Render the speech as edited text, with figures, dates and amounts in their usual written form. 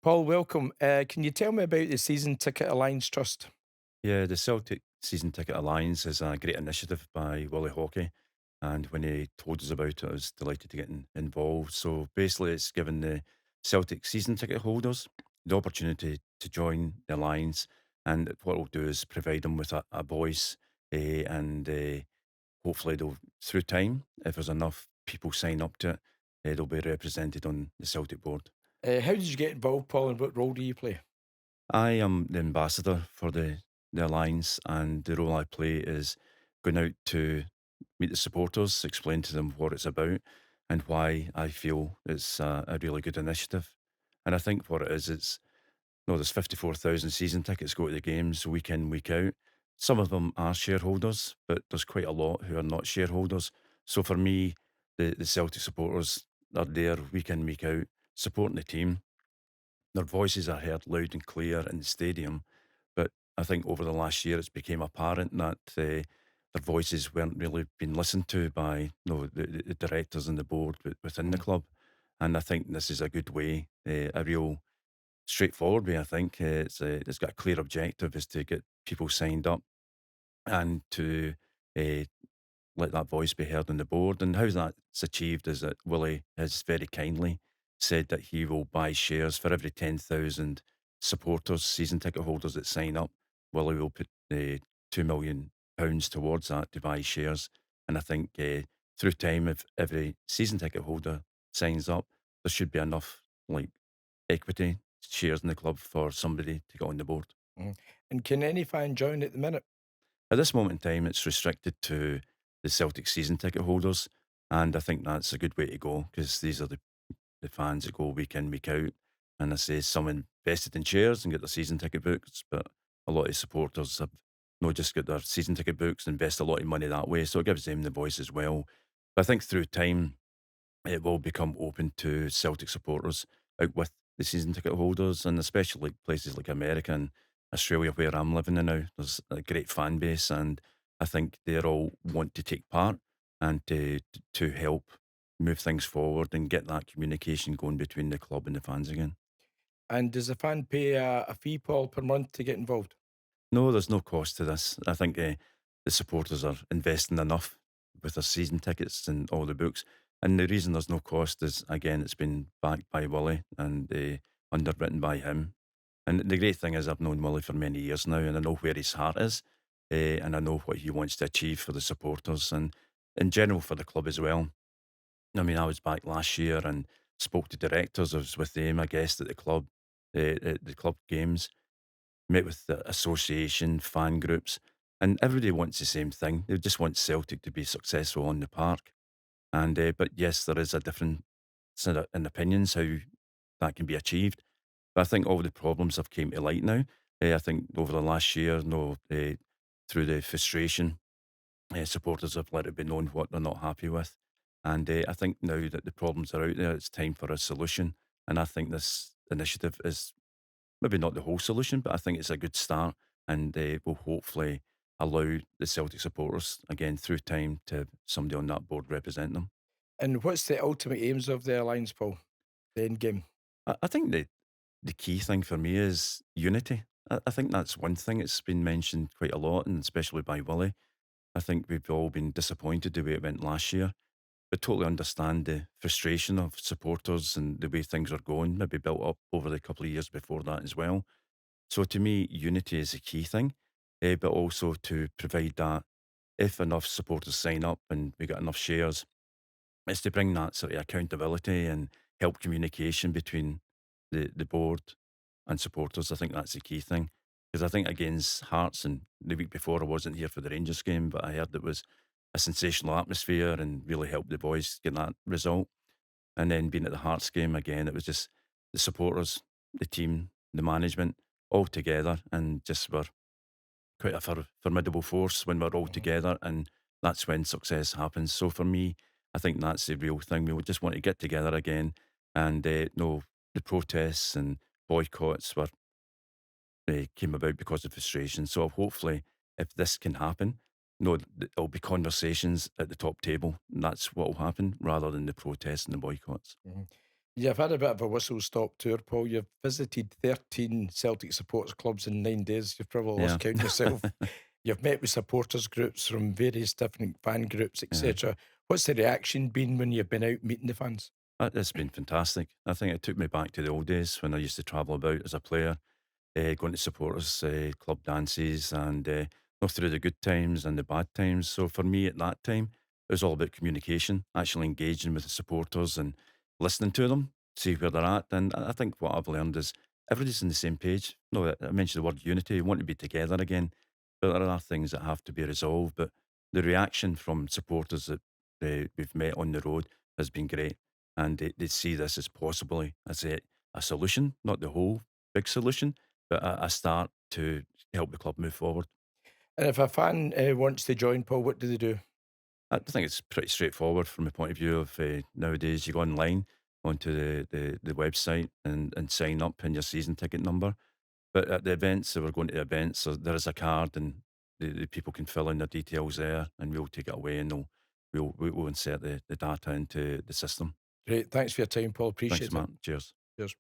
Paul, welcome. Can you tell me about the Season Ticket Alliance Trust? Yeah, the Celtic Season Ticket Alliance is a great initiative by Willie Hockey. And when he told us about it, I was delighted to get involved. So basically, it's given the Celtic season ticket holders the opportunity to join the Alliance. And what it'll do is provide them with a voice. And hopefully, through time, if there's enough people sign up to it, they'll be represented on the Celtic board. How did you get involved, Paul, and what role do you play? I am the ambassador for the Alliance, and the role I play is going out to meet the supporters, explain to them what it's about, and why I feel it's a really good initiative. And I think what it is, it's no, there's 54,000 season tickets go to the games week in, week out. Some of them are shareholders, but there's quite a lot who are not shareholders. So for me, the Celtic supporters are there week in, week out, supporting the team. Their voices are heard loud and clear in the stadium, but I think over the last year it's became apparent that their voices weren't really being listened to by the directors and the board within the Mhm. club. And I think this is a good way, a real straightforward way. I think it's got a clear objective is to get people signed up and to uh, let that voice be heard on the board. And how that's achieved is that Willie has very kindly said that he will buy shares for every 10,000 supporters, season ticket holders that sign up. Willie will put £2 million towards that to buy shares. And I think through time, if every season ticket holder signs up, there should be enough like equity shares in the club for somebody to get on the board. Mhm. And can any fan join at the minute? At this moment in time, it's restricted to the Celtic season ticket holders, and I think that's a good way to go because these are the fans that go week in, week out. And I say some invested in shares and get their season ticket books, but a lot of supporters have not just got their season ticket books and invest a lot of money that way, so it gives them the voice as well. But I think through time, it will become open to Celtic supporters out with the season ticket holders, and especially places like America and Australia, where I'm living in now. There's a great fan base, and I think they all want to take part and to help move things forward and get that communication going between the club and the fans again. And does a fan pay a fee, Paul, per month to get involved? No, there's no cost to this. I think the supporters are investing enough with their season tickets and all the books. And the reason there's no cost is, again, it's been backed by Willie and underwritten by him. And the great thing is, I've known Willie for many years now, and I know where his heart is, and I know what he wants to achieve for the supporters and in general for the club as well. I mean, I was back last year and spoke to directors. I was with them, a guest at the club, at the club games, met with the association, fan groups, and everybody wants the same thing. They just want Celtic to be successful on the park. And but yes, there is a difference in opinions how that can be achieved. But I think all the problems have came to light now. I think over the last year, no, through the frustration, supporters have let it be known what they're not happy with. And I think now that the problems are out there, it's time for a solution. And I think this initiative is maybe not the whole solution, but I think it's a good start and will hopefully allow the Celtic supporters, again, through time, to have somebody on that board represent them. And what's the ultimate aims of the Alliance, Paul? The end game. I think the key thing for me is unity. I think that's one thing. It's been mentioned quite a lot, and especially by Willie. I think we've all been disappointed the way it went last year, but totally understand the frustration of supporters and the way things are going, maybe built up over the couple of years before that as well. So to me, unity is a key thing, but also to provide that if enough supporters sign up and we get enough shares, it's to bring that sort of accountability and help communication between the board and supporters. I think that's the key thing. Because I think against Hearts and the week before I wasn't here for the Rangers game, but I heard it was a sensational atmosphere and really helped the boys get that result. And then being at the Hearts game again, it was just the supporters, the team, the management all together and just were quite a formidable force when we're all Mhm. together, and that's when success happens. So for me, I think that's the real thing. We would just want to get together again, and no, the protests and boycotts were came about because of frustration. So hopefully, if this can happen, no, there'll be conversations at the top table, and that's what will happen rather than the protests and the boycotts. Mhm. You've had a bit of a whistle-stop tour, Paul. You've visited 13 Celtic supporters clubs in 9 days. You've probably Yeah. lost count yourself. You've met with supporters groups from various different fan groups, Yeah. etc. What's the reaction been when you've been out meeting the fans? It's been fantastic. I think it took me back to the old days when I used to travel about as a player, going to supporters club dances and go through the good times and the bad times. So for me at that time, it was all about communication, actually engaging with the supporters and listening to them, see where they're at. And I think what I've learned is everybody's on the same page. No, I mentioned the word unity. We want to be together again, but there are things that have to be resolved. But the reaction from supporters that we've met on the road has been great, and they see this as possibly as a solution, not the whole big solution, but a start to help the club move forward. And if a fan wants to join, Paul, what do they do? I think it's pretty straightforward from the point of view of nowadays. You go online onto the website and sign up in your season ticket number. But at the events, so we're going to the events, so there is a card and the people can fill in their details there and we'll take it away and we'll insert the data into the system. Great. Thanks for your time, Paul. Thanks, Appreciate it. Matt. Cheers. Cheers.